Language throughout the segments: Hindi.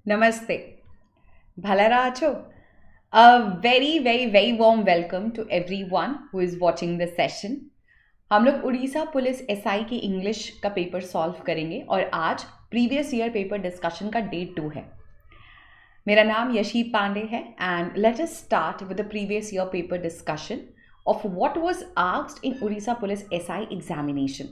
Namaste. Bhalaracho. A very warm welcome to everyone who is watching this session. हम लोग उड़ीसा पुलिस एसआई की इंग्लिश का पेपर सॉल्व करेंगे और आज प्रीवियस ईयर पेपर डिस्कशन का डे 2 है. मेरा नाम यशी पांडे है and let us start with the previous year paper discussion of what was asked in Orissa police SI examination.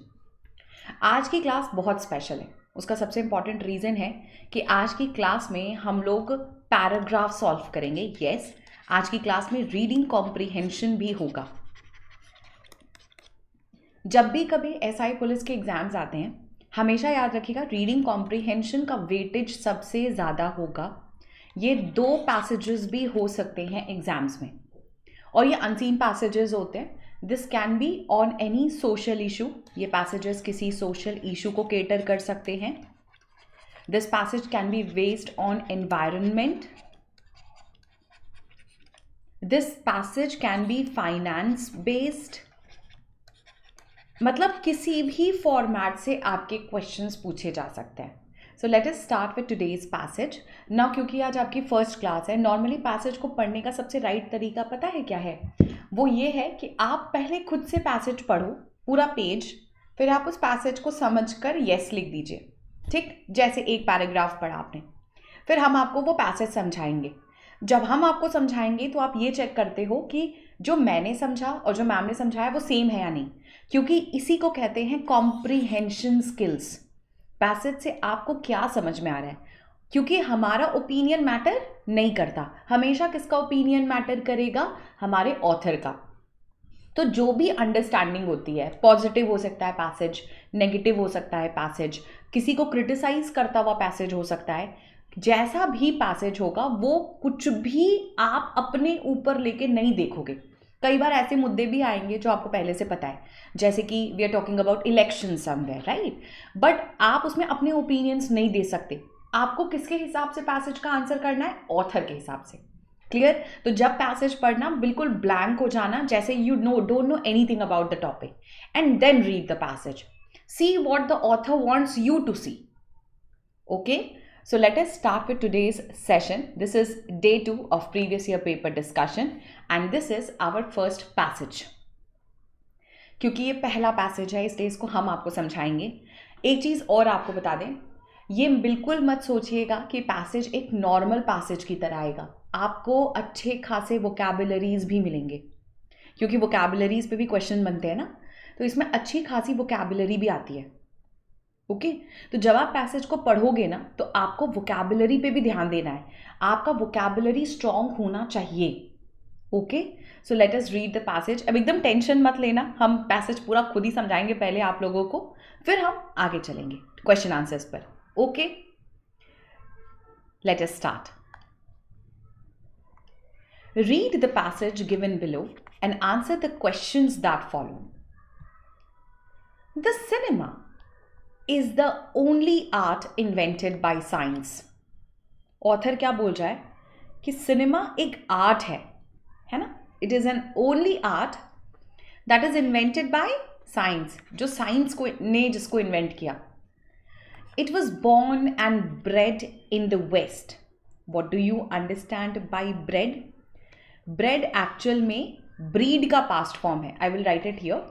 आज की क्लास बहुत स्पेशल है. उसका सबसे इम्पॉर्टेंट रीज़न है कि आज की क्लास में हम लोग पैराग्राफ सॉल्व करेंगे. यस, आज की क्लास में रीडिंग कॉम्प्रिहेंशन भी होगा. जब भी कभी एसआई पुलिस के एग्जाम्स आते हैं हमेशा याद रखिएगा रीडिंग कॉम्प्रिहेंशन का वेटेज सबसे ज़्यादा होगा. ये 2 पैसेजेस भी हो सकते हैं एग्जाम्स में और ये अनसीन पैसेजेस होते हैं. This can be on any social issue. ये पैसेजेस किसी सोशल इशू को केटर कर सकते हैं. This passage can be based on environment. This passage can be finance based. मतलब किसी भी फॉर्मेट से आपके क्वेश्चंस पूछे जा सकते हैं. So let us start with today's passage now. क्योंकि आज आपकी फर्स्ट क्लास है, नॉर्मली पैसेज को पढ़ने का सबसे राइट तरीका पता है क्या है? वो ये है कि आप पहले खुद से पैसेज पढ़ो पूरा पेज, फिर आप उस पैसेज को समझकर यस लिख दीजिए. ठीक, जैसे एक पैराग्राफ पढ़ा आपने, फिर हम आपको वो पैसेज समझाएंगे. जब हम आपको समझाएंगे तो आप ये चेक करते हो कि जो मैंने समझा और जो मैम ने समझाया वो सेम है या नहीं, क्योंकि इसी को कहते हैं कॉम्प्रिहेंशन स्किल्स. पैसेज से आपको क्या समझ में आ रहा है, क्योंकि हमारा ओपिनियन मैटर नहीं करता. हमेशा किसका ओपिनियन मैटर करेगा? हमारे ऑथर का. तो जो भी अंडरस्टैंडिंग होती है, पॉजिटिव हो सकता है पैसेज, नेगेटिव हो सकता है पैसेज, किसी को क्रिटिसाइज करता हुआ पैसेज हो सकता है. जैसा भी पैसेज होगा वो कुछ भी आप अपने ऊपर लेके नहीं देखोगे. कई बार ऐसे मुद्दे भी आएंगे जो आपको पहले से पता है, जैसे कि we are talking about election somewhere, right? But आप उसमें अपने ओपिनियंस नहीं दे सकते. आपको किसके हिसाब से पैसेज का आंसर करना है? ऑथर के हिसाब से. क्लियर? तो जब पैसेज पढ़ना बिल्कुल ब्लैंक हो जाना, जैसे you don't know anything about the topic, and then read the passage. See what the author wants you to see. Okay, so let us start with today's session. This is day 2 of previous year paper discussion and this is our first passage. क्योंकि ये पहला पैसेज है इसलिए इसको हम आपको समझाएंगे. एक चीज़ और आपको बता दें, ये बिल्कुल मत सोचिएगा कि पैसेज एक नॉर्मल पैसेज की तरह आएगा. आपको अच्छे खासे वोकैबुलरीज भी मिलेंगे, क्योंकि वोकैबुलरीज पे भी क्वेश्चन बनते हैं ना, तो इसमें अच्छी खासी वोकैबुलरी भी आती है. ओके, तो जब आप पैसेज को पढ़ोगे ना तो आपको वोकैबुलरी पे भी ध्यान देना है. आपका वोकैबुलरी स्ट्रॉन्ग होना चाहिए. Okay, so let us read the passage. अब एकदम टेंशन मत लेना, हम पैसेज पूरा खुद ही समझाएंगे पहले आप लोगों को, फिर हम आगे चलेंगे क्वेश्चन आंसर्स पर. Okay, let us start. Read the passage given below and answer the questions that follow. The cinema is the only art invented by science. Author क्या बोल रहा है कि सिनेमा एक आर्ट है ना? It is an only art that is invented by science. जो साइंस को ने जिसको इन्वेंट किया. It was born and bred in the west. What do you understand by bred? Bred actual में ब्रीड का पास्ट फॉर्म है. I will write it here.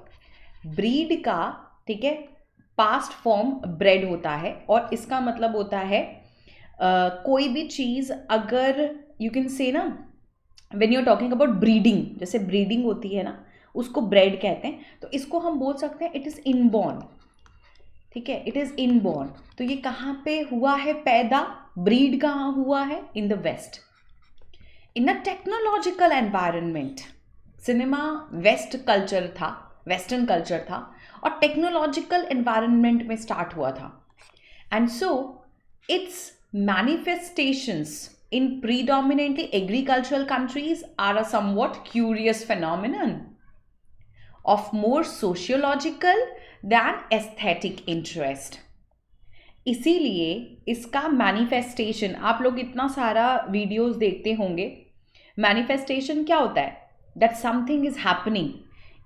Breed का, ठीक है, पास्ट फॉर्म ब्रेड होता है और इसका मतलब होता है कोई भी चीज़ अगर यू कैन से ना, when you are talking about breeding, जैसे ब्रीडिंग होती है ना, उसको ब्रेड कहते हैं. तो इसको हम बोल सकते हैं इट इज़ इनबॉर्न. ठीक है, इट इज़ इनबॉर्न. तो ये कहाँ पे हुआ है पैदा? ब्रीड कहाँ हुआ है? In the west, in a technological environment. Cinema west culture था, वेस्टर्न कल्चर था और टेक्नोलॉजिकल एनवायरनमेंट में स्टार्ट हुआ था. And so its manifestations in predominantly agricultural countries are a somewhat curious phenomenon of more sociological than aesthetic interest. इसीलिए इसका मैनिफेस्टेशन, आप लोग इतना सारा वीडियोस देखते होंगे. मैनिफेस्टेशन क्या होता है? That something is happening.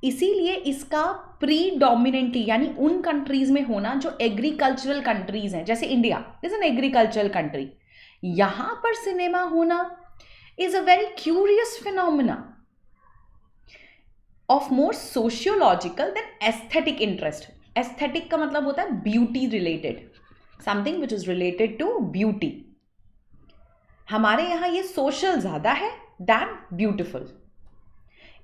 इसीलिए इसका प्रीडोमिनेंटली यानी उन कंट्रीज में होना जो एग्रीकल्चरल कंट्रीज हैं, जैसे India is an agricultural country. यहां पर सिनेमा होना is a very curious phenomena of more sociological then aesthetic interest. Aesthetic का मतलब होता है beauty related, something which is related to beauty. हमारे यहां ये सोशल ज्यादा है than beautiful.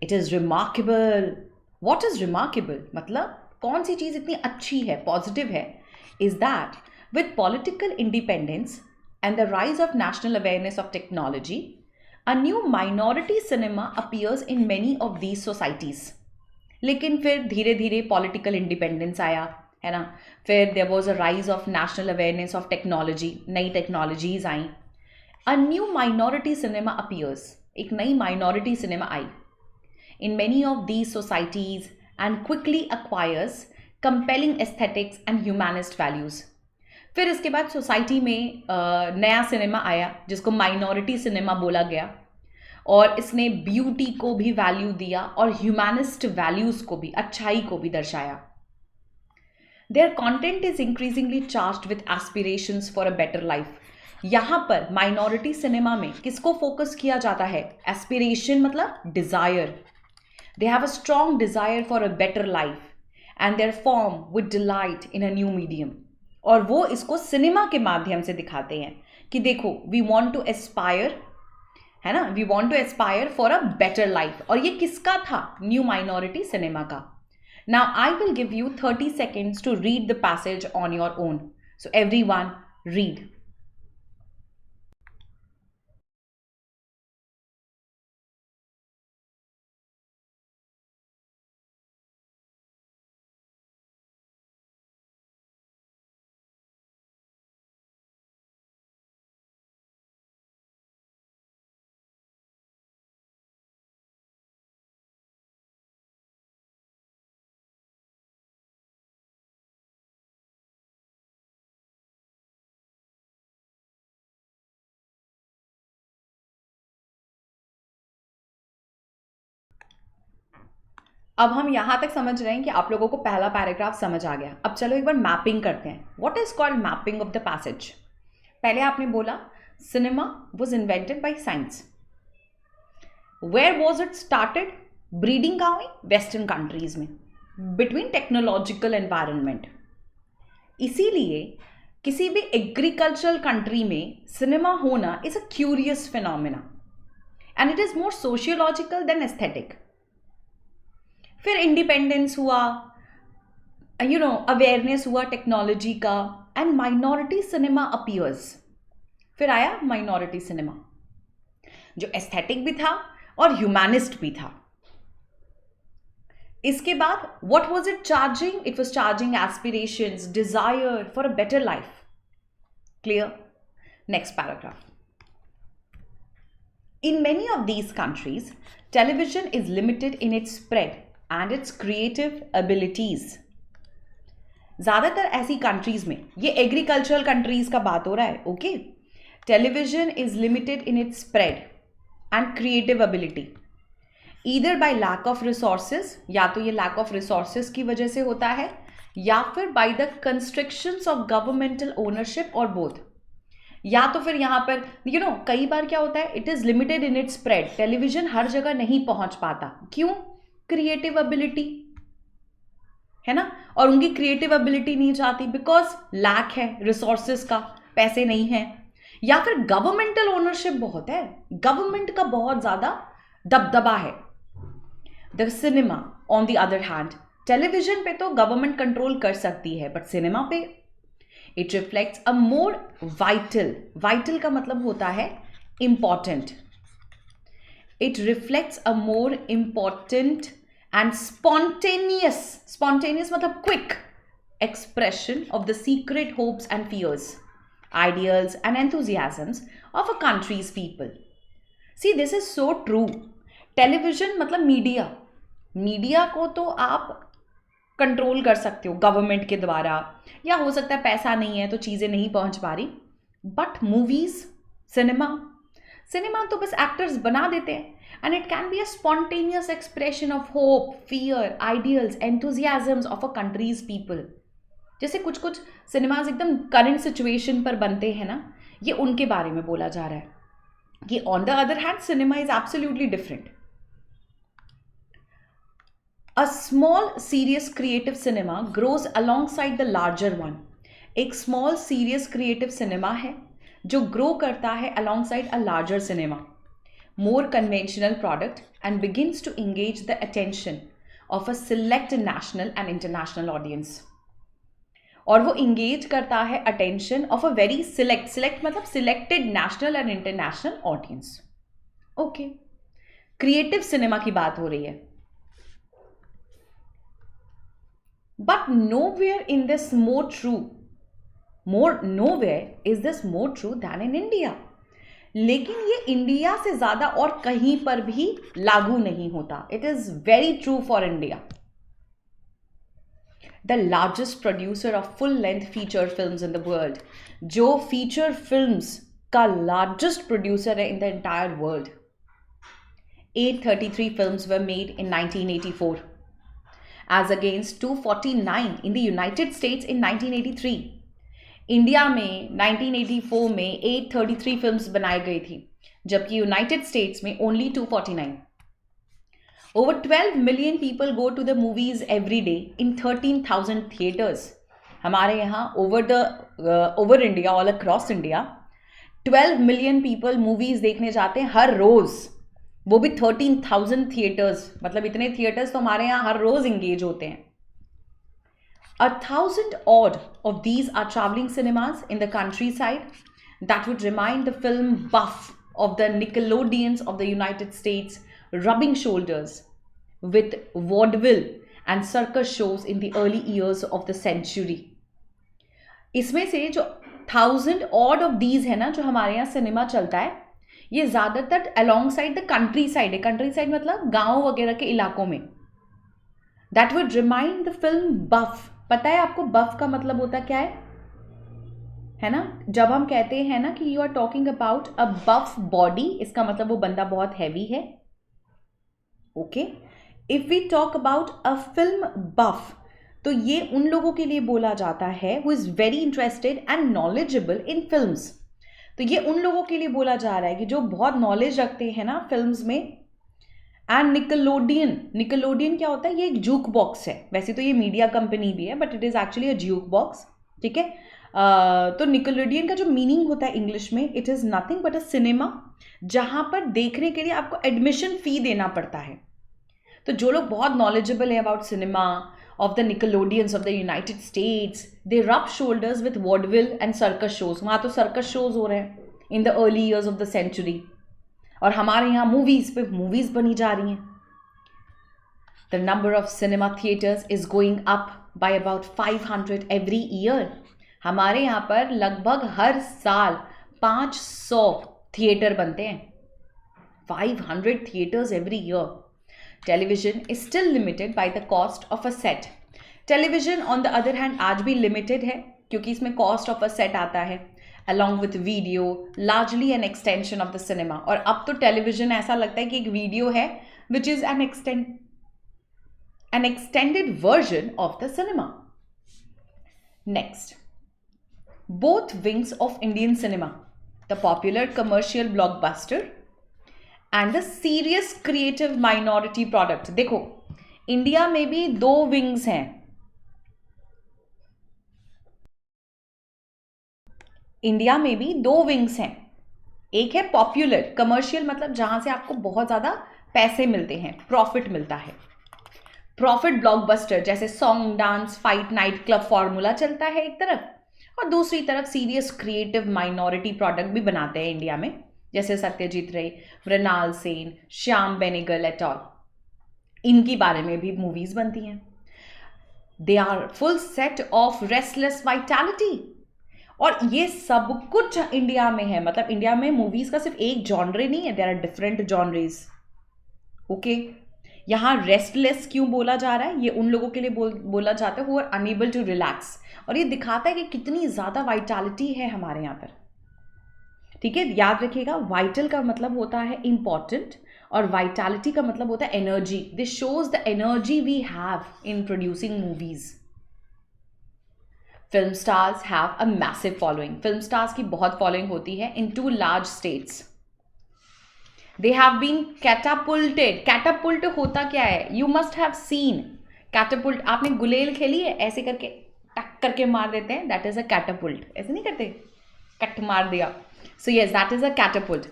It is remarkable. What is remarkable मतलब कौन सी चीज इतनी अच्छी है, पॉजिटिव है, is that with political independence and the rise of national awareness of technology a new minority cinema appears in many of these societies. लेकिन फिर धीरे धीरे पॉलिटिकल इंडिपेंडेंस आया, है ना, फिर there was a rise of national awareness of technology, नई टेक्नोलॉजीज आई. A new minority cinema appears, एक नई माइनॉरिटी सिनेमा आई in many of these societies and quickly acquires compelling aesthetics and humanist values. फिर इसके बाद सोसाइटी में नया सिनेमा आया जिसको माइनॉरिटी सिनेमा बोला गया, और इसने ब्यूटी को भी वैल्यू दिया और ह्यूमैनिस्ट वैल्यूज को भी, अच्छाई को भी दर्शाया. Their content is increasingly charged with aspirations for a better life. यहाँ पर माइनॉरिटी सिनेमा में किसको फोकस किया जाता है? एस्पिरेशन मतलब desire. They have a strong desire for a better life and their form with delight in a new medium. और वो इसको सिनेमा के माध्यम से दिखाते हैं कि देखो, वी वॉन्ट टू एस्पायर, है ना, we want to aspire for a better life. और ये किसका था? न्यू माइनॉरिटी सिनेमा का. Now I will give you 30 seconds to read the passage on your own. So everyone read. अब हम यहाँ तक समझ रहे हैं कि आप लोगों को पहला पैराग्राफ समझ आ गया. अब चलो एक बार मैपिंग करते हैं. What is called mapping of the passage? पहले आपने बोला cinema was invented by science. Where was it started? Breeding कहाँ हुई? वेस्टर्न कंट्रीज में, बिटवीन टेक्नोलॉजिकल एनवायरनमेंट. इसीलिए किसी भी एग्रीकल्चरल कंट्री में सिनेमा होना is a curious phenomena and it is more sociological then aesthetic. फिर इंडिपेंडेंस हुआ, अवेयरनेस हुआ टेक्नोलॉजी का, एंड माइनॉरिटी सिनेमा अपीयर्स. फिर आया माइनॉरिटी सिनेमा जो एस्थेटिक भी था और ह्यूमैनिस्ट भी था. इसके बाद what was it charging? It was charging aspirations, Dzire for a better life. Clear? Next paragraph. In many of these countries, television is limited in its spread and its creative abilities. ज़्यादातर ऐसी कंट्रीज में, ये एग्रीकल्चरल कंट्रीज का बात हो रहा है, okay. Television is limited in its spread and creative ability, either by lack of resources, या तो ये लैक ऑफ रिसोर्सेज की वजह से होता है, या फिर by the constrictions of governmental ownership, और बोथ. या तो फिर यहाँ पर कई बार क्या होता है, it is limited in its spread. Television हर जगह नहीं पहुंच पाता. क्यों? क्रिएटिव एबिलिटी, है ना, और उनकी क्रिएटिव एबिलिटी नहीं चाहती बिकॉज लैक है रिसोर्सेज का, पैसे नहीं है. या फिर गवर्नमेंटल ओनरशिप बहुत है, गवर्नमेंट का बहुत ज्यादा दबदबा है. The cinema on the other hand, television पे तो गवर्नमेंट कंट्रोल कर सकती है, बट सिनेमा पे it reflects a more vital का मतलब होता है important. It reflects a more important and spontaneous मतलब quick expression of the secret hopes and fears, ideals and enthusiasms of a country's people. See, this is so true. Television मतलब मीडिया को तो आप कंट्रोल कर सकते हो गवर्नमेंट के द्वारा, या हो सकता है पैसा नहीं है तो चीज़ें नहीं पहुंच पा रही, बट मूवीज, सिनेमा तो बस एक्टर्स बना देते हैं, and it can be a spontaneous expression of hope, fear, ideals, enthusiasms of a countries people. जैसे कुछ सिनेमाज एकदम करंट सिचुएशन पर बनते हैं ना, ये उनके बारे में बोला जा रहा है कि on the other hand cinema is absolutely different. A small serious creative cinema grows alongside the larger one. एक small serious creative cinema है जो grow करता है alongside a larger cinema, more conventional product, and begins to engage the attention of a select national and international audience. और वो engage करता है attention of a very select मतलब selected national and international audience. Okay. Creative cinema की बात हो रही है. But nowhere is this more true than in India. लेकिन ये इंडिया से ज़्यादा और कहीं पर भी लागू नहीं होता. It is very true for India. The largest producer of full-length feature films in the world, जो feature films का largest producer है in the entire world. 833 films were made in 1984. As against 249 in the United States in 1983. India में 1984 में 833 फिल्म्स बनाई गई थी, जबकि यूनाइटेड स्टेट्स में only 249. Over 12 million people go to the movies every day in 13,000 theaters. हमारे यहाँ over India, all across India, 12 million people movies देखने जाते हैं हर रोज़, वो भी 13,000 थिएटर्स. मतलब इतने थिएटर्स तो हमारे यहाँ हर रोज इंगेज होते हैं. 1,000 odd of these are traveling cinemas in the countryside that would remind the film buff of the Nickelodeons of the United States rubbing shoulders with vaudeville and circus shows in the early years of the century. इसमें से जो 1,000 odd of these है ना, जो हमारे यहाँ सिनेमा चलता है, ये ज़्यादातर alongside the countryside है. कंट्री साइड मतलब गांव वगैरह के इलाकों में. That would remind the film buff. पता है आपको बफ का मतलब होता क्या है ना? जब हम कहते हैं ना कि you are talking about a buff body, इसका मतलब वो बंदा बहुत हैवी है. Okay. If we talk about a film buff, तो ये उन लोगों के लिए बोला जाता है who is very interested and knowledgeable in films. तो ये उन लोगों के लिए बोला जा रहा है कि जो बहुत नॉलेज रखते हैं ना फिल्म्स में. एंड निकलोडियन क्या होता है? ये एक जूक बॉक्स है. वैसे तो ये मीडिया कंपनी भी है, but it is actually a juke box. ठीक है. तो निकलोडियन का जो मीनिंग होता है इंग्लिश में, it is nothing but a cinema जहाँ पर देखने के लिए आपको एडमिशन फ़ी देना पड़ता है. तो जो लोग बहुत नॉलेजेबल है about cinema of the Nickelodeons of the United States, they rub shoulders with vaudeville and circus shows. वहाँ तो circus shows हो रहे हैं in the early years of the century. और हमारे यहाँ मूवीज़ बनी जा रही हैं. The number of cinema theaters is going up by about 500 every year. हमारे यहाँ पर लगभग हर साल 500 थिएटर बनते हैं. 500 theaters every year. Television is still limited by the cost of a set. Television on the other hand आज भी limited है क्योंकि इसमें cost of a set आता है along with video, largely an extension of the cinema. और अब तो television ऐसा लगता है कि एक video है which is an extended version of the cinema. Next, both wings of Indian cinema, the popular commercial blockbuster and the serious creative minority product. देखो इंडिया में भी दो विंग्स हैं. इंडिया में भी दो विंग्स हैं. एक है पॉपुलर कमर्शियल, मतलब जहां से आपको बहुत ज़्यादा पैसे मिलते हैं, प्रॉफिट मिलता है. प्रॉफिट ब्लॉकबस्टर जैसे song, dance, fight night club formula चलता है एक तरफ, और दूसरी तरफ सीरियस क्रिएटिव माइनॉरिटी प्रोडक्ट भी बनाते हैं इंडिया में, जैसे सत्यजीत रे, मृणाल सेन, श्याम बेनेगल एट ऑल. इनकी बारे में भी मूवीज बनती हैं. They are full set of restless vitality. और ये सब कुछ इंडिया में है. मतलब इंडिया में मूवीज का सिर्फ एक जॉनरे नहीं है, there are different genres. Okay. यहाँ रेस्टलेस क्यों बोला जा रहा है? ये उन लोगों के लिए बोला जाता है who are unable to relax. और ये दिखाता है कि कितनी ज़्यादा वाइटैलिटी है हमारे यहाँ पर. ठीक है, याद रखिएगा, वाइटल का मतलब होता है इंपॉर्टेंट और वाइटैलिटी का मतलब होता है energy. This shows the energy we have in producing movies. Film stars have a massive following. Film stars की बहुत फॉलोइंग होती है in 2 large states. They have been catapulted. Catapult होता क्या है? You must have seen catapult. आपने गुलेल खेली है? ऐसे करके टक करके मार देते हैं, दैट इज अ कैटापुल्ट. ऐसे नहीं करते, कट मार दिया. So yes, that is a catapult.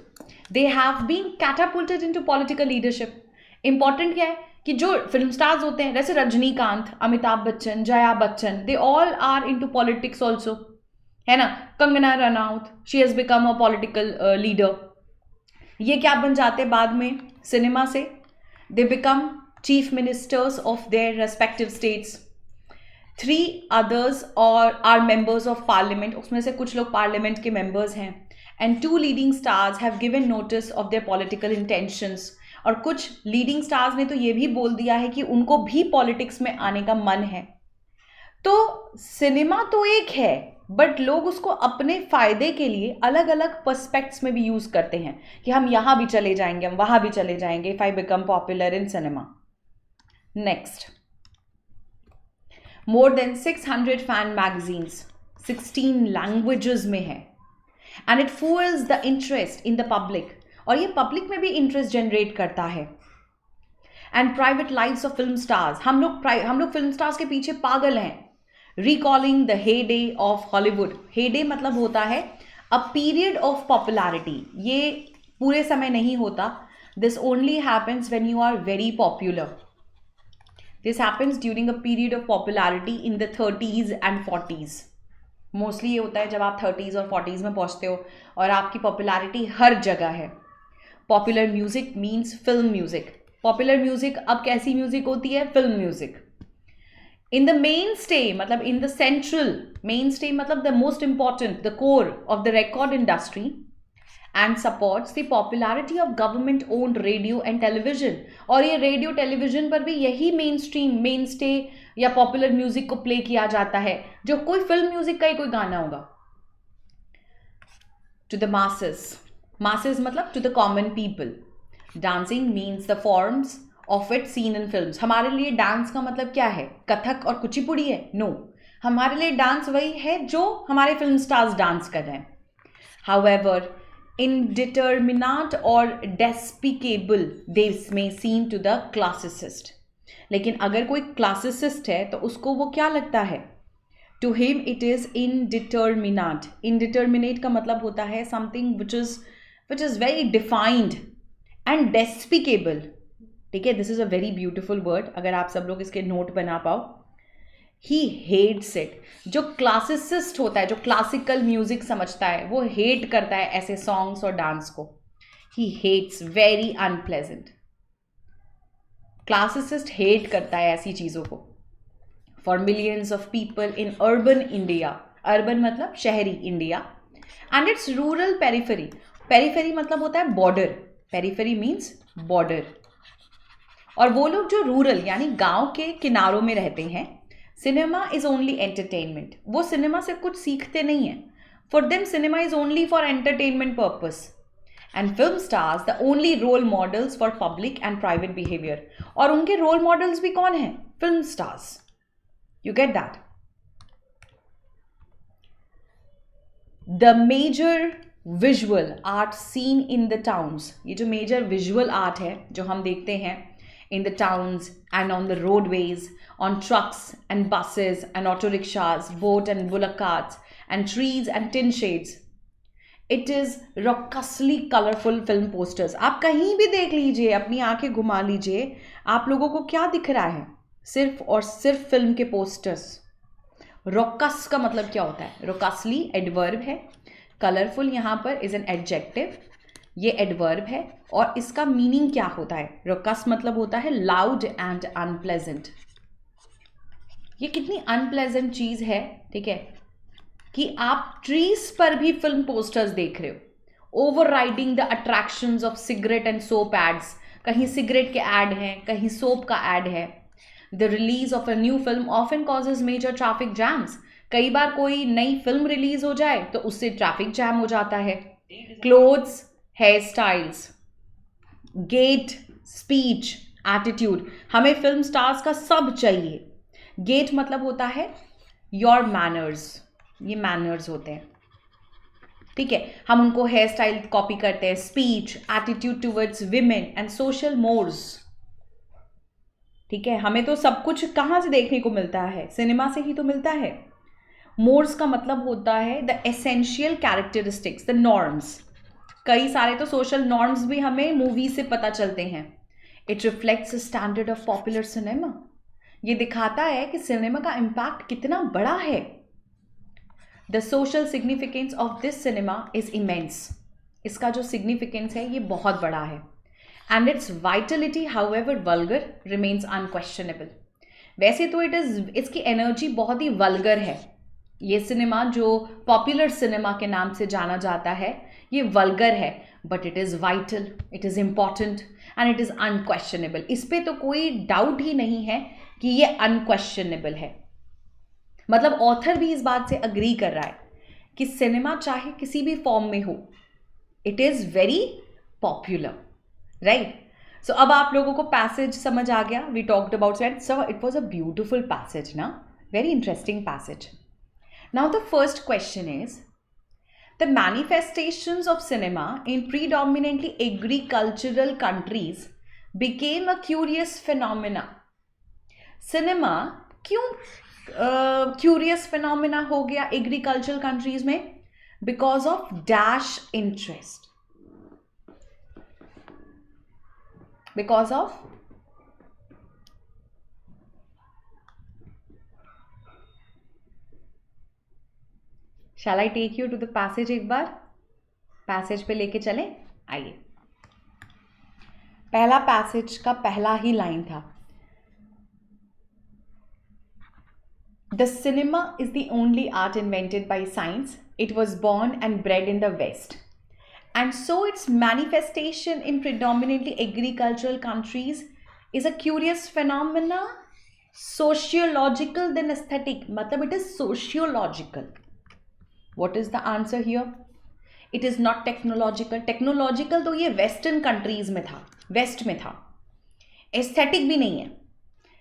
They have been catapulted into political leadership. Important क्या है कि जो फिल्म स्टार्स होते हैं, जैसे Rajinikanth, Amitabh Bachchan, Jaya Bachchan, they all are into politics also, है ना. Kangana Ranaut, she has become a political leader. ये क्या बन जाते हैं बाद में सिनेमा से? They become chief ministers of their respective states. 3 others और आर मेंबर्स ऑफ पार्लियामेंट. उसमें से कुछ लोग पार्लियामेंट के मेंबर्स हैं. And 2 leading stars have given notice of their political intentions. और कुछ लीडिंग स्टार्स ने तो ये भी बोल दिया है कि उनको भी पॉलिटिक्स में आने का मन है. तो सिनेमा तो एक है, बट लोग उसको अपने फायदे के लिए अलग अलग पर्सपेक्ट्स में भी यूज करते हैं कि हम यहां भी चले जाएंगे, हम वहां भी चले जाएंगे, if I become popular in cinema. Next, more than 600 fan magazines 16 languages में है. And it fuels the interest in the public. और ये पब्लिक में भी इंटरेस्ट जनरेट करता है. And private lives of film stars. हम लोग फिल्म स्टार्स के पीछे पागल हैं. Recalling the heyday of Hollywood. Heyday मतलब होता है अ पीरियड ऑफ पॉपुलैरिटी. ये पूरे समय नहीं होता. This only happens when you are very popular. This happens during a period of popularity in the 30s and 40s. Mostly ये होता है जब आप 30s और 40s में पहुंचते हो और आपकी पॉपुलैरिटी हर जगह है. Popular music means film music. Popular music अब कैसी म्यूजिक होती है? Film music. In the mainstay मतलब in the central mainstay मतलब the most important, the core of the record industry and supports the popularity of government owned radio and television. और ये रेडियो टेलीविजन पर भी यही मेन स्टे या पॉपुलर म्यूजिक को प्ले किया जाता है, जो कोई फिल्म म्यूजिक का ही कोई गाना होगा. To the masses. मासेस मतलब to the common people. Dancing means the forms of it seen in films. हमारे लिए डांस का मतलब क्या है? कथक और कुचिपुड़ी है? नो. हमारे लिए डांस वही है जो हमारे फिल्म स्टार्स डांस कर रहे हैं. However, indeterminate or despicable this may seem to the classicist. लेकिन अगर कोई classicist है तो उसको वो क्या लगता है? To him it is indeterminate. Indeterminate का मतलब होता है something which is very defined and despicable. ठीक है, this is a very beautiful word. अगर आप सब लोग इसके नोट बना पाओ. He hates it. जो क्लासिसिस्ट होता है, जो क्लासिकल म्यूजिक समझता है, वो हेट करता है ऐसे सॉन्ग्स और डांस को. He hates, very unpleasant. Classicist hate करता है ऐसी चीज़ों को. For millions of people in urban India, urban मतलब शहरी India, and its rural periphery. Periphery मतलब होता है border. Periphery means border. और वो लोग जो रूरल यानी गांव के किनारों में रहते हैं, सिनेमा इज ओनली एंटरटेनमेंट. वो सिनेमा से कुछ सीखते नहीं हैं. For them cinema is only for entertainment purpose. And film stars the only role models for public and private behaviour. और उनके रोल मॉडल्स भी कौन हैं? Film stars. You get that. The major visual art seen in the towns. ये जो मेजर विजुअल आर्ट है जो हम देखते हैं in the towns and on the roadways, on trucks and buses and auto rickshaws, boat and bullock carts, and trees and tin shades. It is raucously colorful film posters. आप कहीं भी देख लीजिए, अपनी आंखें घुमा लीजिए, आप लोगों को क्या दिख रहा है? सिर्फ और सिर्फ फिल्म के पोस्टर्स. रॉकस का मतलब क्या होता है? रॉकसली एडवर्ब है. कलरफुल यहाँ पर इज एन एडजेक्टिव. ये एडवर्ब है और इसका मीनिंग क्या होता है? रॉकस मतलब होता है लाउड एंड अनप्लेजेंट. ये कितनी अनप्लेजेंट चीज है, ठीक है, कि आप ट्रीज पर भी फिल्म पोस्टर्स देख रहे हो. Overriding the attractions of cigarette and soap ads. कहीं सिगरेट के एड हैं, कहीं सोप का एड है. The release of a new film often causes major traffic jams. कई बार कोई नई फिल्म रिलीज हो जाए तो उससे ट्रैफिक जैम हो जाता है. Clothes, hair styles, gait, speech, attitude. हमें फिल्म स्टार्स का सब चाहिए. गेट मतलब होता है योर मैनर्स, ये मैनर्स होते हैं, ठीक है। हम उनको हेयर स्टाइल कॉपी करते हैं, speech, attitude towards women and social mores, ठीक है। हमें तो सब कुछ कहाँ से देखने को मिलता है? सिनेमा से ही तो मिलता है। मोर्स का मतलब होता है the essential characteristics, the norms. कई सारे तो सोशल नॉर्म्स भी हमें मूवी से पता चलते हैं। It reflects standard of popular cinema, ये दिखाता है कि सिनेमा का इम्पैक्ट कितना बड़ा है। The social significance of this cinema is immense, इसका जो सिग्निफिकेंस है ये बहुत बड़ा है। And it's Vitality however vulgar remains unquestionable. वैसे तो इसकी एनर्जी बहुत ही वल्गर है। ये सिनेमा जो पॉपुलर सिनेमा के नाम से जाना जाता है ये वल्गर है, but it is vital, it is important and it is unquestionable. इस पर तो कोई डाउट ही नहीं है कि ये अनक्वेश्चनेबल है। मतलब ऑथर भी इस बात से अग्री कर रहा है कि सिनेमा चाहे किसी भी फॉर्म में हो, it is very popular, right. So अब आप लोगों को पैसेज समझ आ गया। We talked about it, so it was a beautiful passage ना, very interesting passage. Now the first question is, the manifestations of cinema in predominantly agricultural countries became a curious phenomena. Cinema क्यों curious phenomena हो गया agricultural countries में? Because of dash interest. Because of Shall I take you to the passage एक बार? पैसेज पे लेके चलें, आइए। पहला पैसेज का पहला ही लाइन था, the cinema is the only art invented by science, it was born and bred in the west, and so its manifestation in predominantly agricultural countries is a curious phenomena, sociological then aesthetic. मतलब it is sociological. What is the answer here? It is not technological. Technological तो ये वेस्टर्न कंट्रीज में था, वेस्ट में था। एस्थेटिक भी नहीं है।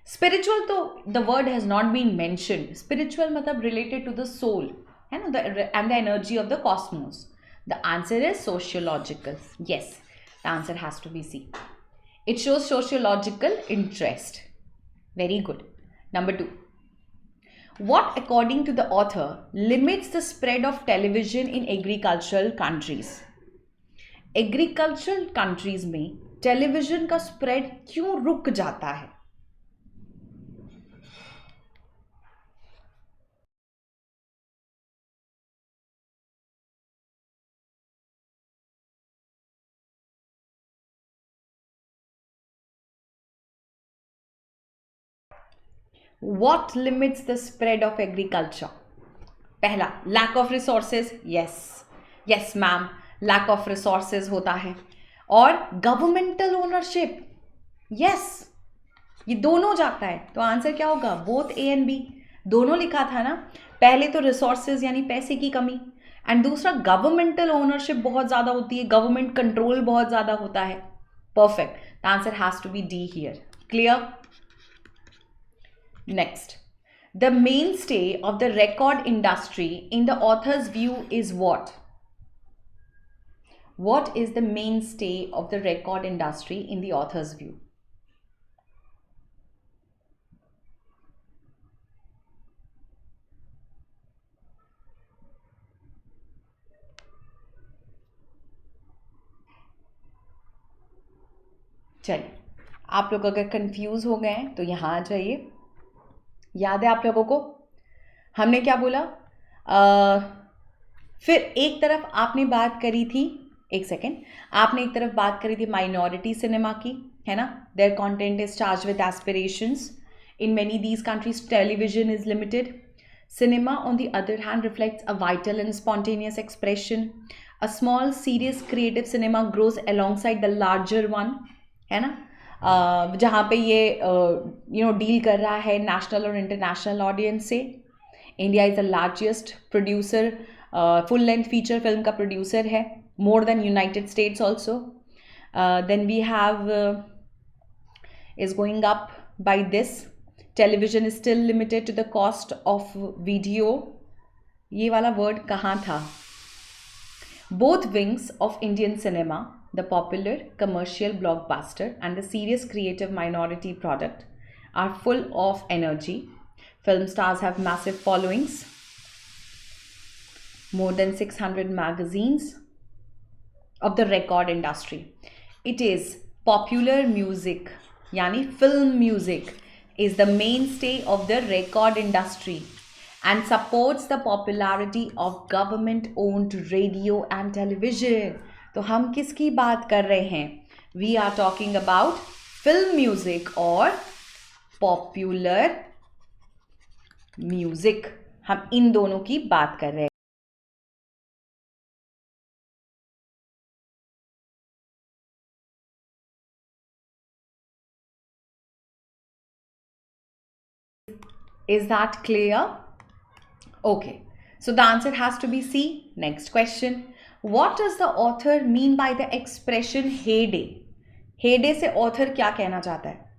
स्पिरिचुअल तो the word has not been mentioned. Spiritual मतलब रिलेटेड टू द सोल, है ना, and the energy of the cosmos. The answer is sociological. Yes, the answer has to be C. It shows sociological interest. Very good. Number 2, what according to the author limits the spread of television in agricultural countries? Agricultural countries में टेलीविजन का स्प्रेड क्यों रुक जाता है? What limits the spread of agriculture? पहला, lack of resources. Yes, yes ma'am, lack of resources होता है। और governmental ownership. Yes, ये दोनों जाता है। तो आंसर क्या होगा? बोथ ए एंड बी, दोनों लिखा था ना। पहले तो रिसोर्सेज यानी पैसे की कमी, एंड दूसरा गवर्नमेंटल ओनरशिप बहुत ज़्यादा होती है, गवर्नमेंट कंट्रोल बहुत ज़्यादा होता है। Perfect, the answer has to be D here. Clear? Next, the mainstay of the record industry in the author's view is what? What is the mainstay of the record industry in the author's view? चलिए, आप लोग अगर कंफ्यूज हो गए हैं तो यहाँ आ जाइए। याद है आप लोगों को हमने क्या बोला? फिर एक तरफ आपने बात करी थी, एक सेकेंड, आपने एक तरफ बात करी थी माइनॉरिटी सिनेमा की, है ना। Their content is charge with aspirations. In many these countries television is limited. Cinema, on the other hand, reflects a vital and spontaneous expression. A small, serious, creative cinema grows alongside the larger one, है ना, जहाँ पे ये डील कर रहा है नेशनल और इंटरनेशनल ऑडियंस से। India is the largest producer, full length feature film का प्रोड्यूसर है, more than United States also. Then we have is going up by this television is still limited to the cost of video, ये वाला वर्ड कहाँ था? Both wings of Indian cinema, the popular commercial blockbuster and the serious creative minority product are full of energy. Film stars have massive followings, more than 600 magazines of the record industry. It is popular music, yani film music is the mainstay of the record industry and supports the popularity of government owned radio and television. तो हम किसकी बात कर रहे हैं? We are talking about film music और पॉपुलर म्यूजिक, हम इन दोनों की बात कर रहे हैं. Is that clear? Okay, so the answer has to be C. Next question. What does the author mean by the expression heyday? Heyday से author क्या कहना चाहता है?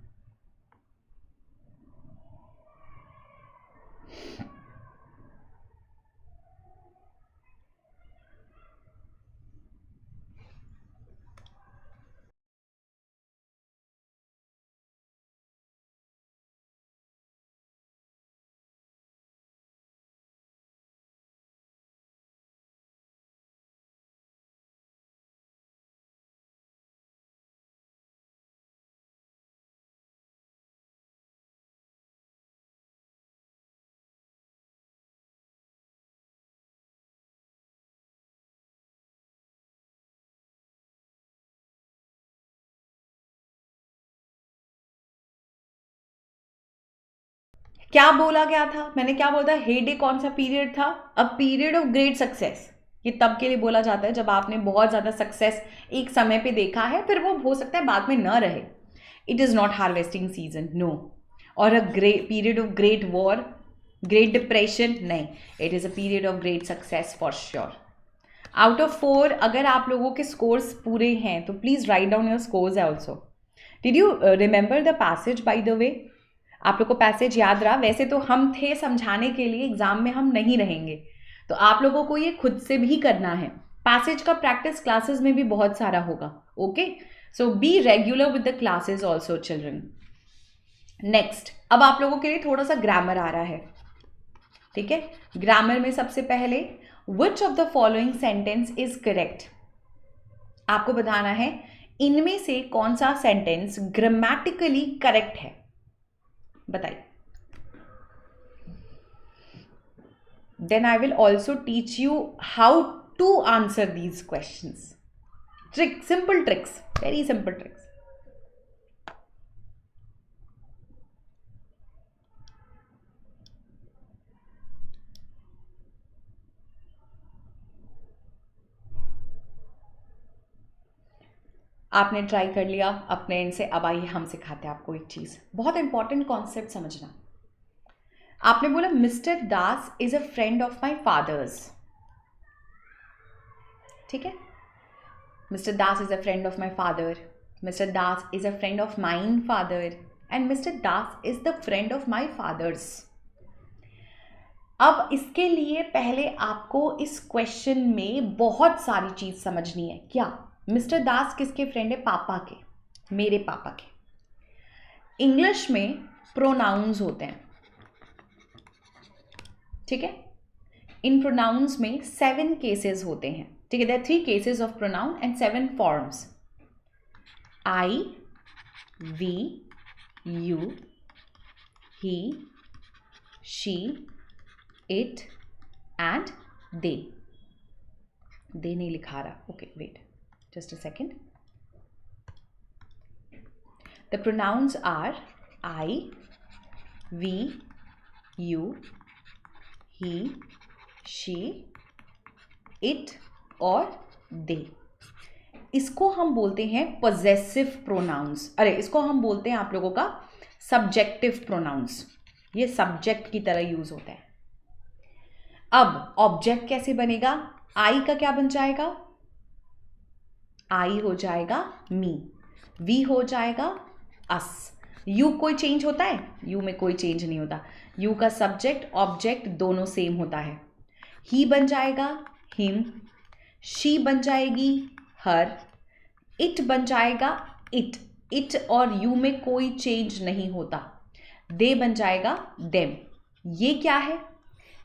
क्या बोला गया था? मैंने क्या बोला था? हेडे कौन सा पीरियड था? अ पीरियड ऑफ ग्रेट सक्सेस. ये तब के लिए बोला जाता है जब आपने बहुत ज़्यादा सक्सेस एक समय पे देखा है, फिर वो हो सकता है बाद में न रहे. It is not harvesting season, no. और a great period of great war, great depression, नहीं. It is a period of great success for sure. Out of 4 अगर आप लोगों के स्कोर्स पूरे हैं तो please write down your scores also. Did you remember the passage by the way? आप लोग को पैसेज याद रहा? वैसे तो हम थे समझाने के लिए, एग्जाम में हम नहीं रहेंगे, तो आप लोगों को ये खुद से भी करना है. पैसेज का प्रैक्टिस क्लासेस में भी बहुत सारा होगा. Okay, so be regular with the classes also children. Next, अब आप लोगों के लिए थोड़ा सा ग्रामर आ रहा है. ठीक है, ग्रामर में सबसे पहले which of the following sentence is correct. आपको बताना है इनमें से कौन सा सेंटेंस ग्रामेटिकली करेक्ट है. बताइए. Then I will also teach you how to answer these questions. Simple tricks, very simple tricks. आपने ट्राई कर लिया अपने एंड से. अब आइए हम सिखाते हैं आपको एक चीज़, बहुत इंपॉर्टेंट कॉन्सेप्ट समझना. आपने बोला mister Das is a friend of my father's. ठीक है, mister Das is a friend of my father, mister Das is a friend of mine father and mister Das is the friend of my father's. अब इसके लिए पहले आपको इस क्वेश्चन में बहुत सारी चीज समझनी है. क्या? मिस्टर दास किसके फ्रेंड है? पापा के, मेरे पापा के. इंग्लिश में प्रोनाउंस होते हैं. ठीक है, इन प्रोनाउंस में 7 केसेस होते हैं. ठीक है, there are 3 cases of pronoun and 7 forms. I, we, you, he, she, it and they. They नहीं लिखा रहा. Okay, wait just a second. The pronouns are I, we, you, he, she, it और they. इसको हम बोलते हैं possessive pronouns. अरे, इसको हम बोलते हैं आप लोगों का subjective pronouns. ये subject की तरह यूज होता है. अब ऑब्जेक्ट कैसे बनेगा? I का क्या बन जाएगा? आई हो जाएगा मी, वी हो जाएगा अस, यू कोई चेंज होता है? यू में कोई चेंज नहीं होता। यू का सब्जेक्ट ऑब्जेक्ट दोनों सेम होता है। ही बन जाएगा हिम, शी बन जाएगी हर, इट बन जाएगा इट। इट और यू में कोई चेंज नहीं होता। दे बन जाएगा देम। ये क्या है?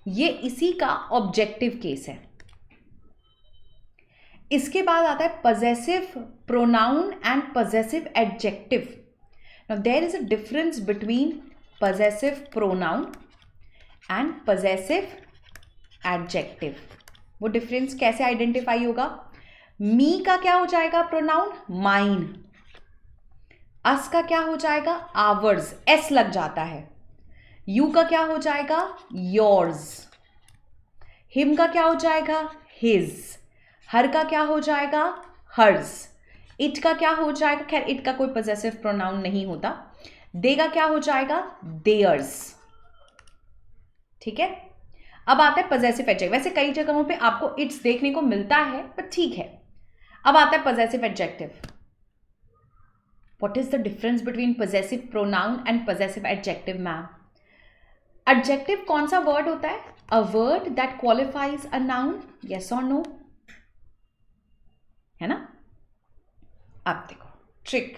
ये इसी का ऑब्जेक्टिव केस है। इसके बाद आता है possessive pronoun and possessive adjective. Now there is a difference between possessive pronoun and possessive adjective. वो डिफरेंस कैसे आइडेंटिफाई होगा? मी का क्या हो जाएगा प्रोनाउन? माइन। अस का क्या हो जाएगा? आवर्स, एस लग जाता है। यू का क्या हो जाएगा? योर्स। हिम का क्या हो जाएगा? हिज। हर का क्या हो जाएगा? हर्स। इट का क्या हो जाएगा? खैर इट का कोई पजेसिव प्रोनाउन नहीं होता। दे का क्या हो जाएगा? देयर्स। ठीक है, अब आता है पजेसिव एडजेक्टिव। वैसे कई जगहों पे आपको इट्स देखने को मिलता है, पर ठीक है। अब आता है possessive adjective. What is the difference between possessive pronoun and possessive adjective ma'am? Adjective कौन सा वर्ड होता है? A word that qualifies a noun, yes और नो, है ना? अब देखो ट्रिक।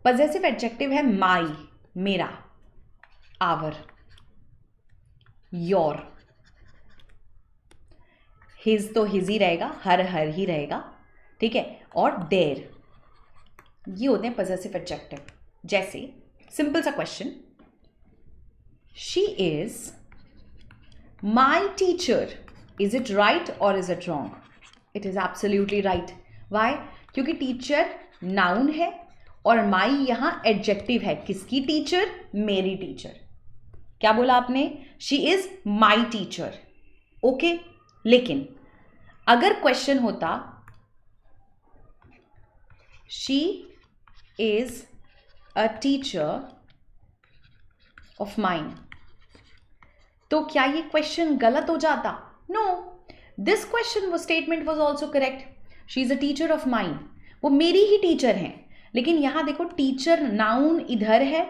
पजेसिव एडजेक्टिव है माई, मेरा, आवर, योर। हिज तो हिज ही रहेगा, हर हर ही रहेगा, ठीक है, और देयर। ये होते हैं पजेसिव एडजेक्टिव। जैसे सिंपल सा question, she is my teacher, is it right और is it wrong? It is absolutely right. Why? क्योंकि टीचर नाउन है और माई यहां एडजेक्टिव है। किसकी टीचर? मेरी टीचर। क्या बोला आपने? She is my teacher. Okay, लेकिन अगर क्वेश्चन होता she is a teacher of mine, तो क्या ये क्वेश्चन गलत हो जाता? नो, दिस क्वेश्चन वो statement was also correct. She is a teacher of mine, वो मेरी ही टीचर हैं। लेकिन यहां देखो टीचर नाउन इधर है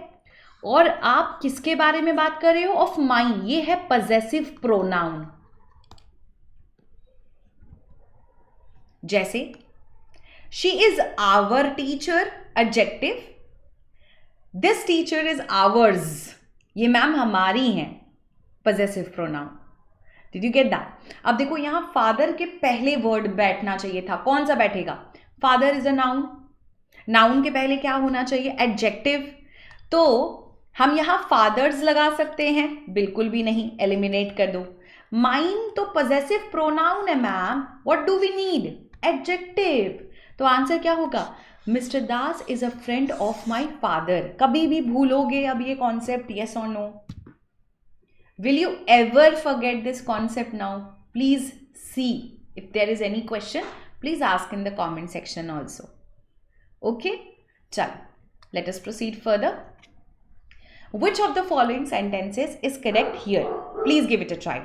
और आप किसके बारे में बात कर रहे हो? Of mine. ये है पजेसिव प्रोनाउन। जैसे she is our teacher, adjective, this teacher is ours, ये मैम हमारी हैं, possessive pronoun. Did you get that? अब देखो यहां फादर के पहले वर्ड बैठना चाहिए था। कौन सा बैठेगा? Father is a noun, noun के पहले क्या होना चाहिए? एडजेक्टिव। तो हम यहां फादर्स लगा सकते हैं? बिल्कुल भी नहीं, एलिमिनेट कर दो। माइन तो पजेसिव प्रोनाउन है ma'am, what do we need? Adjective. तो आंसर क्या होगा? Mister Das is a friend of my father. कभी भी भूलोगे अब ये कॉन्सेप्ट? यस और no? Will you ever forget this concept now? Please see. If there is any question, please ask in the comment section also. Okay? Chal, let us proceed further. Which of the following sentences is correct here? Please give it a try.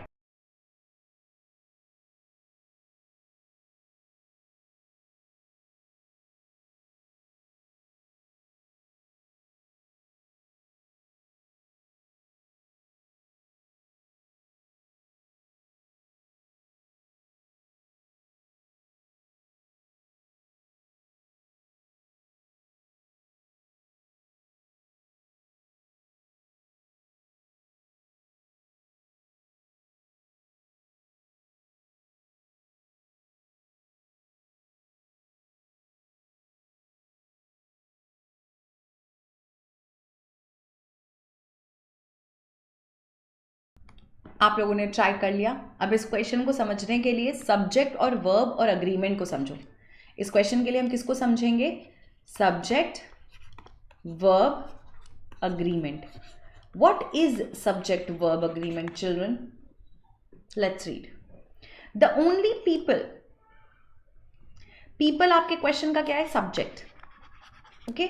आप लोगों ने ट्राई कर लिया। अब इस क्वेश्चन को समझने के लिए सब्जेक्ट और वर्ब और अग्रीमेंट को समझो। इस क्वेश्चन के लिए हम किसको समझेंगे? Subject, verb, agreement. What is subject verb agreement children? Let's read. The only people, people आपके क्वेश्चन का क्या है? Subject. Okay,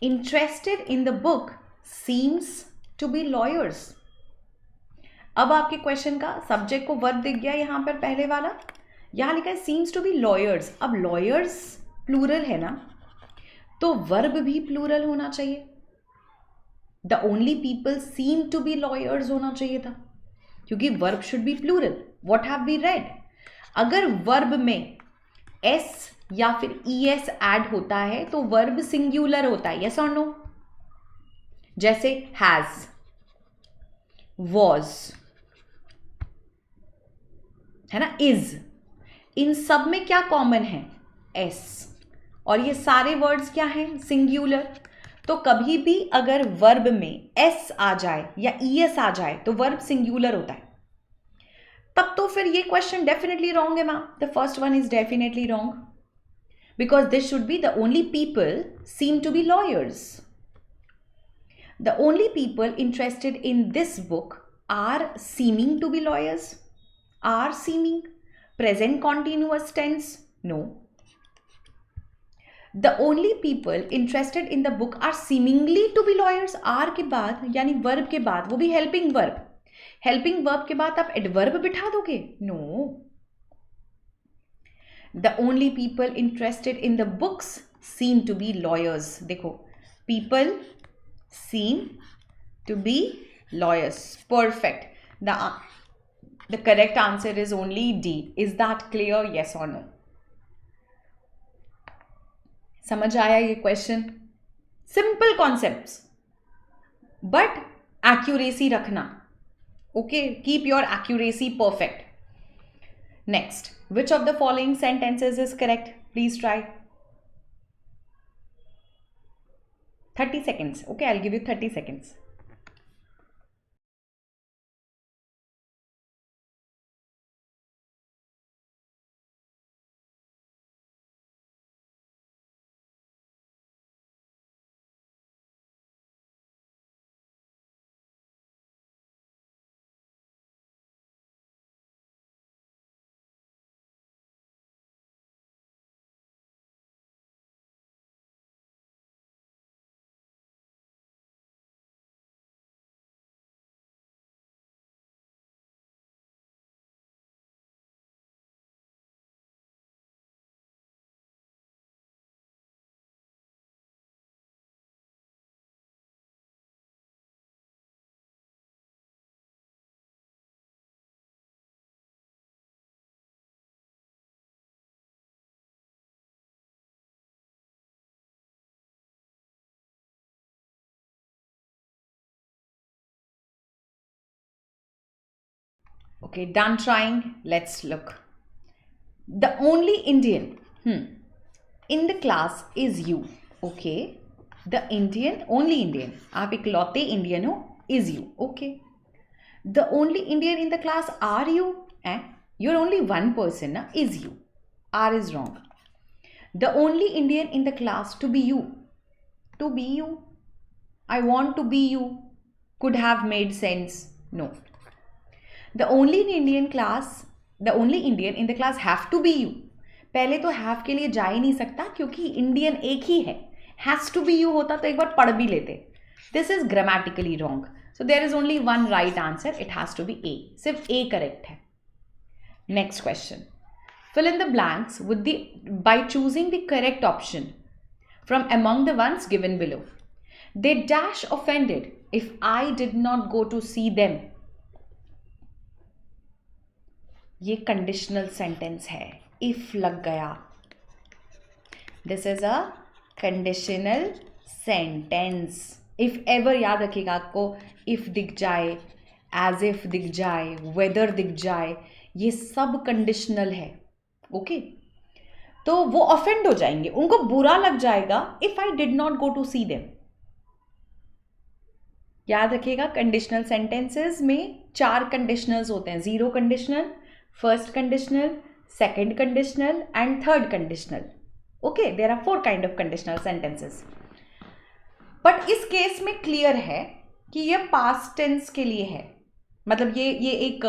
interested in the book seems to be lawyers. अब आपके क्वेश्चन का सब्जेक्ट को वर्ब दिख गया यहां पर पहले वाला, यहां लिखा है सीम्स टू बी लॉयर्स। अब लॉयर्स प्लूरल है ना, तो वर्ब भी प्लूरल होना चाहिए। The only people seem to be lawyers होना चाहिए था, क्योंकि verb should be plural. What have we read? अगर वर्ब में एस या फिर ईएस ऐड होता है तो वर्ब सिंगुलर होता है. यस और नो? जैसे हैज, वॉज, है ना, इज. इन सब में क्या कॉमन है? एस. और ये सारे वर्ड्स क्या हैं? सिंगुलर. तो कभी भी अगर वर्ब में एस आ जाए या ईएस आ जाए तो वर्ब सिंगुलर होता है. तब तो फिर ये क्वेश्चन डेफिनेटली रॉन्ग है ma'am. The first one is definitely wrong, because this should be the only people seem to be lawyers. The only people interested in this book are seeming to be lawyers. Are seeming. Present continuous tense. No. The only people interested in the book are seemingly to be lawyers. Are के बाद यानी verb के बाद, वो भी helping verb. Helping verb के बाद आप adverb बिठा दोगे? No. The only people interested in the books seem to be lawyers. देखो, people seem to be lawyers. Perfect. The correct answer is only D. Is that clear? Yes or no? समझ आया ये question? Simple concepts, but accuracy रखना. Okay, keep your accuracy perfect. Next, which of the following sentences is correct? Please try. 30 seconds. Okay, I'll give you 30 seconds. Okay, done trying. Let's look. The only Indian in the class is you. Okay. The Indian, only Indian. आप इकलौते Indian हो, is you. Okay. The only Indian in the class are you. You're only one person, na? Is you. R is wrong. The only Indian in the class to be you. To be you. I want to be you. Could have made sense. No. The only Indian in the class have to be you. पहले तो have के लिए जा ही नहीं सकता, क्योंकि इंडियन एक ही है. Has to be you होता तो एक बार पढ़ भी लेते. This is grammatically wrong. So there is only one right answer. It has to be A. सिर्फ A correct है. Next question. Fill in the blanks by choosing the correct option from among the ones given below. They dash offended if I did not go to see them. ये कंडीशनल सेंटेंस है. इफ लग गया, this is a conditional sentence. If ever याद रखिएगा आपको. इफ दिख जाए, एज इफ दिख जाए, वेदर दिख जाए, ये सब कंडीशनल है. ओके, तो वो ऑफेंड हो जाएंगे, उनको बुरा लग जाएगा if I did not go to see them. याद रखिएगा, कंडीशनल सेंटेंसेस में 4 कंडीशनल्स होते हैं. 0 conditional, first conditional, second conditional and third conditional. Okay, there are 4 kind of conditional sentences. But इस केस में क्लियर है कि ये पास्ट टेंस के लिए है. मतलब ये एक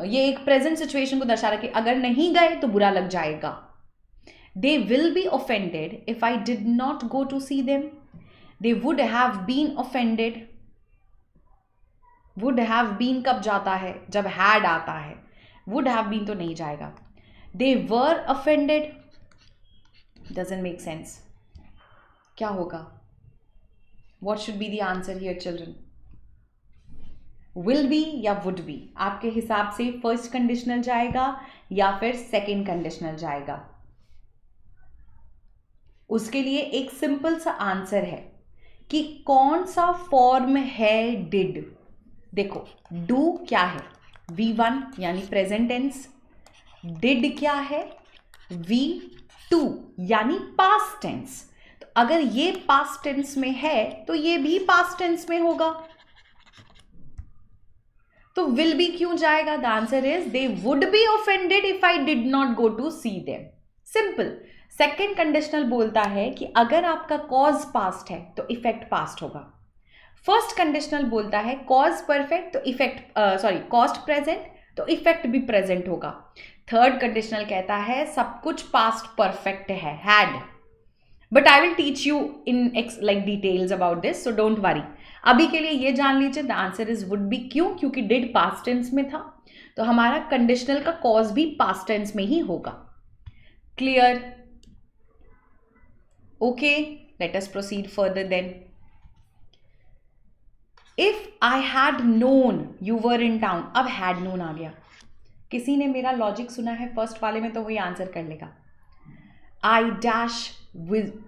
ये एक प्रेजेंट सिचुएशन को दर्शा रहा है कि अगर नहीं गए तो बुरा लग जाएगा. They will be offended if I did not go to see them. They would have been offended. Would have been कब जाता है? जब हैड आता है. वुड हैव बीन तो नहीं जाएगा. दे वर ऑफेंडेड, डजंट मेक सेंस. क्या होगा? What should be the answer here children? Will be या वुड बी? आपके हिसाब से फर्स्ट कंडीशनल जाएगा या फिर सेकेंड कंडीशनल जाएगा? उसके लिए एक सिंपल सा आंसर है कि कौन सा फॉर्म है डिड। देखो डू क्या है? V1 यानी प्रेजेंट टेंस। डिड क्या है? V2 यानी पास्ट टेंस। तो अगर ये पास्ट टेंस में है तो ये भी पास्ट टेंस में होगा। तो विल बी क्यों जाएगा? The answer is they would be offended if I did not go to see them. Simple. Second conditional बोलता है कि अगर आपका कॉज पास्ट है तो इफेक्ट पास्ट होगा। फर्स्ट कंडीशनल बोलता है कॉज परफेक्ट तो इफेक्ट कॉस्ट प्रेजेंट तो इफेक्ट भी प्रेजेंट होगा। थर्ड कंडीशनल कहता है सब कुछ पास्ट परफेक्ट है, had. But I will teach you in details about this, so don't worry. अभी के लिए ये जान लीजिए the answer is would be. क्यों? क्योंकि डिड पास्ट टेंस में था, तो हमारा कंडीशनल का कॉज भी पास्ट टेंस में ही होगा। Clear? Okay, let us proceed further then. If I had known you were in town, अब हैड नोन आ गया। किसी ने मेरा लॉजिक सुना है फर्स्ट वाले में तो वही आंसर कर लेगा। आई डैश विद,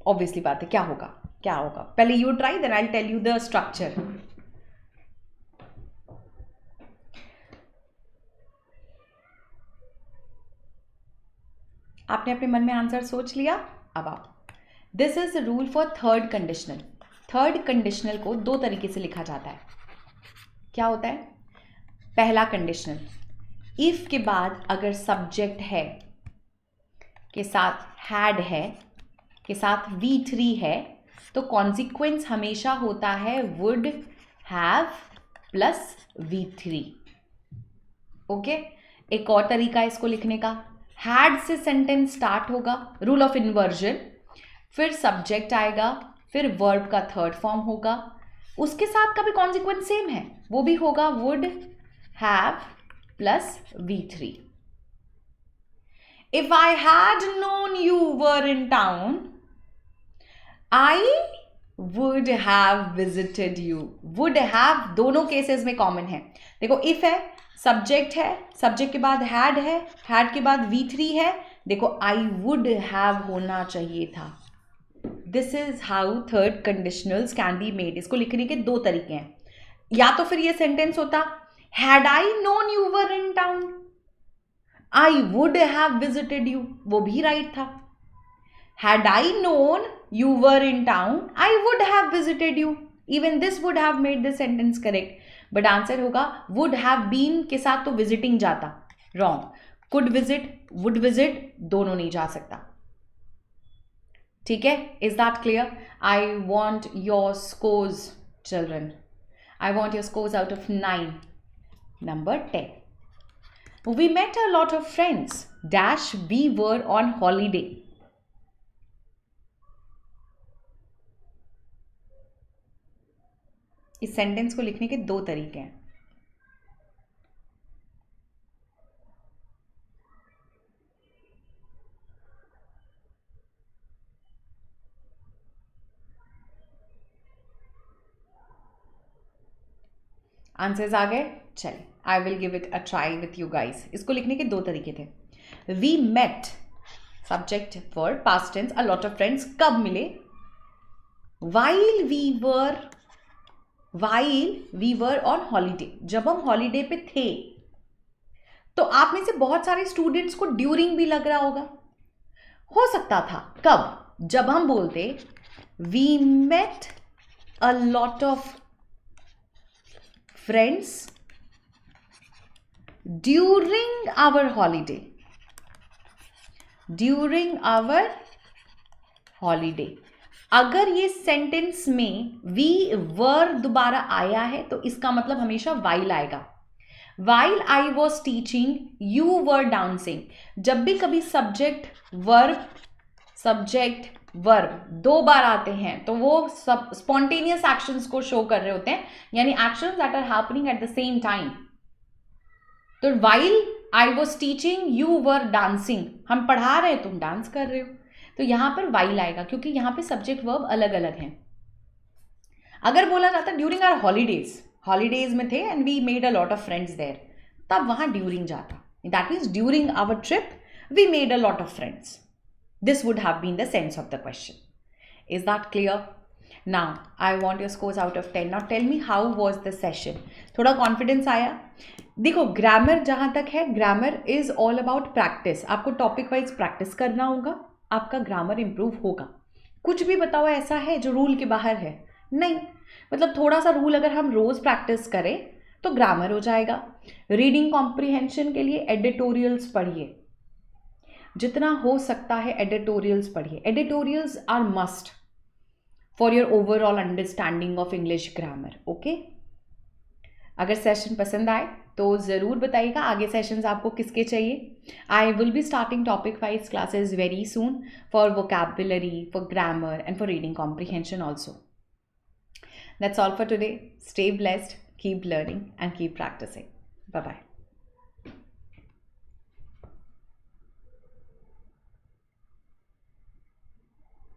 ऑब्वियसली बात है, क्या होगा? क्या होगा? पहले you try then I will tell you the structure. आपने अपने मन में आंसर सोच लिया? अब आओ, this is the rule for third conditional. Third conditional को दो तरीके से लिखा जाता है। क्या होता है? पहला कंडीशनल, इफ के बाद अगर सब्जेक्ट है के साथ हैड है के साथ V3 है तो कॉन्सिक्वेंस हमेशा होता है would have plus V3। Okay, एक और तरीका है इसको लिखने का। हैड से सेंटेंस स्टार्ट होगा, रूल ऑफ इन्वर्जन, फिर सब्जेक्ट आएगा, फिर वर्ब का थर्ड फॉर्म होगा, उसके साथ का भी कॉन्सिक्वेंस सेम है, वो भी होगा would have plus V3। If I had known you were in town, I would have visited you. Would have दोनों केसेस में कॉमन है। देखो इफ है, सब्जेक्ट है, सब्जेक्ट के बाद हैड है, हैड के बाद V3 है। देखो I would have होना चाहिए था। This is how third conditionals can be made. इसको लिखने के दो तरीके हैं। या तो फिर ये सेंटेंस होता had I known you were in town, I would have visited you, वो भी राइट था। Had I known you were in town I would have visited you, even this would have made this sentence correct. But answer होगा वुड हैव बीन के साथ तो विजिटिंग जाता, wrong. Could visit, would visit, दोनों नहीं जा सकता। ठीक है? Is that clear? I want your scores children, I want your scores out of 9। Number 10, we met a lot of friends dash we were on holiday। इस सेंटेंस को लिखने के दो तरीके हैं। आंसर्स आ गए? चलिए, I will give it a try with you guys. इसको लिखने के दो तरीके थे। We met, subject verb past tense, a lot of friends, कब मिले? While we were on holiday, जब हम हॉलीडे पे थे। तो आप में से बहुत सारे स्टूडेंट्स को ड्यूरिंग भी लग रहा होगा, हो सकता था। कब? जब हम बोलते we met a lot of friends during our holiday, during our holiday. अगर ये सेंटेंस में वी वर दोबारा आया है तो इसका मतलब हमेशा वाइल आएगा। While I was teaching you were dancing. जब भी कभी सब्जेक्ट वर्ब दो बार आते हैं तो वो सब स्पॉन्टेनियस एक्शंस को शो कर रहे होते हैं, यानी actions that are happening at the same time. तो while I was teaching you were dancing, हम पढ़ा रहे हैं तुम डांस कर रहे हो, तो यहां पर वाइल आएगा क्योंकि यहां पे सब्जेक्ट वर्ब अलग अलग हैं। अगर बोला जाता ड्यूरिंग आवर हॉलीडेज में थे and we made a lot of friends there, तब वहाँ ड्यूरिंग जाता. That means during our trip we made a lot of friends. This would have been the sense of the question. Is that clear? Now, I want your scores out of 10. Now, tell me how was the session? थोड़ा कॉन्फिडेंस आया? देखो, ग्रामर जहाँ तक है, grammar is all about practice. आपको टॉपिक वाइज प्रैक्टिस करना होगा, आपका ग्रामर इंप्रूव होगा. कुछ भी बताओ ऐसा है जो रूल के बाहर है? नहीं. मतलब थोड़ा सा रूल अगर हम रोज प्रैक्टिस करें तो ग्रामर हो जाएगा. रीडिंग कॉम्प्रिहेंशन के लिए एडिटोरियल्स पढ़िए, जितना हो सकता है एडिटोरियल्स पढ़िए. Editorials are must for your overall understanding of English grammar. Okay, अगर सेशन पसंद आए तो ज़रूर बताइएगा आगे सेशंस आपको किसके चाहिए. I will be starting topic wise classes very soon for vocabulary, for grammar and for reading comprehension also. That's all for today. Stay blessed, keep learning and keep practicing. Bye bye.